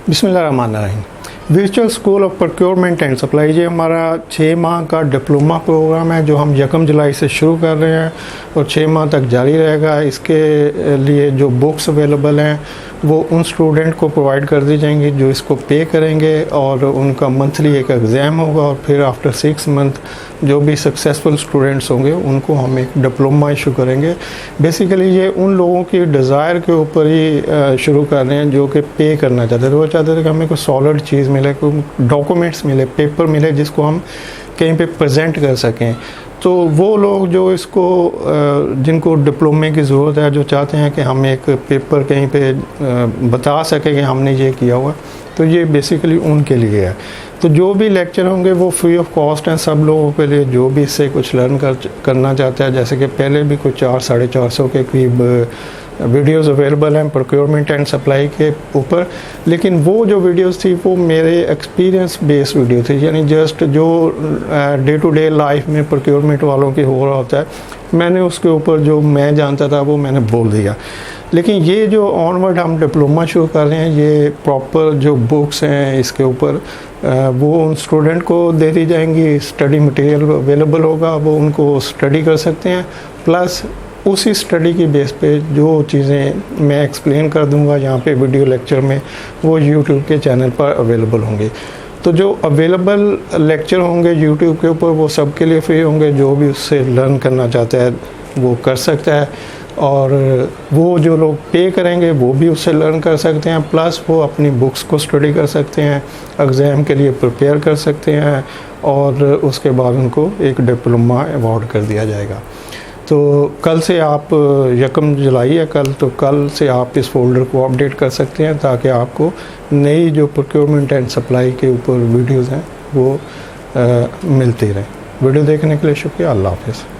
बिस्मिल्लाहिर्रहमानिर्रहीम। Virtual school of procurement and supply, ये हमारा 6 माह का डिप्लोमा प्रोग्राम है जो हम 1 जुलाई से शुरू कर रहे हैं और 6 माह तक जारी रहेगा। इसके लिए जो बुक्स अवेलेबल हैं वो उन स्टूडेंट को प्रोवाइड कर दी जाएंगी जो इसको पे करेंगे, और उनका मंथली एक एग्ज़ाम होगा, और फिर आफ्टर 6 मंथ जो भी सक्सेसफुल स्टूडेंट्स होंगे उनको हम एक डिप्लोमा इशू करेंगे। बेसिकली ये उन लोगों की डिज़ायर के ऊपर ही शुरू कर रहे हैं जो कि पे करना चाहते थे। वो चाहते थे कि हमें कोई सॉलिड चीज़ मिले, कोई डॉक्यूमेंट्स मिले, पेपर मिले जिसको हम कहीं पे प्रेजेंट कर सकें। तो वो लोग जो इसको जिनको डिप्लोमे की ज़रूरत है, जो चाहते हैं कि हम एक पेपर कहीं पे बता सकें कि हमने ये किया हुआ, तो ये बेसिकली उनके लिए है। तो जो भी लेक्चर होंगे वो फ्री ऑफ कॉस्ट हैं सब लोगों के लिए जो भी इससे कुछ लर्न करना चाहता है। जैसे कि पहले भी कुछ 400-450 के करीब वीडियोस अवेलेबल हैं प्रोक्योरमेंट एंड सप्लाई के ऊपर, लेकिन वो जो वीडियोस थी वो मेरे एक्सपीरियंस बेस्ड वीडियो थी, यानी जस्ट जो डे टू डे लाइफ में प्रोक्योरमेंट वालों की हो रहा होता है, मैंने उसके ऊपर जो मैं जानता था वो मैंने बोल दिया। लेकिन ये जो ऑनवर्ड हम डिप्लोमा शुरू कर रहे हैं, ये प्रॉपर जो बुक्स हैं इसके ऊपर वो उन स्टूडेंट को दे दी जाएंगी, स्टडी मटेरियल अवेलेबल होगा, वो उनको स्टडी कर सकते हैं। प्लस उसी स्टडी की बेस पे जो चीज़ें मैं एक्सप्लेन कर दूंगा यहाँ पे वीडियो लेक्चर में, वो यूट्यूब के चैनल पर अवेलेबल होंगे। तो जो अवेलेबल लेक्चर होंगे यूट्यूब के ऊपर वो सबके लिए फ्री होंगे, जो भी उससे लर्न करना चाहता है वो कर सकता है, और वो जो लोग पे करेंगे वो भी उससे लर्न कर सकते हैं। प्लस वो अपनी बुक्स को स्टडी कर सकते हैं, एग्ज़ाम के लिए प्रिपेयर कर सकते हैं, और उसके बाद उनको एक डिप्लोमा अवार्ड कर दिया जाएगा। तो कल से आप 1 जुलाई है कल, तो कल से आप इस फोल्डर को अपडेट कर सकते हैं ताकि आपको नई जो प्रोक्योरमेंट एंड सप्लाई के ऊपर वीडियोज़ हैं वो मिलती रहें। वीडियो देखने के लिए शुक्रिया। अल्लाह हाफ़िज़।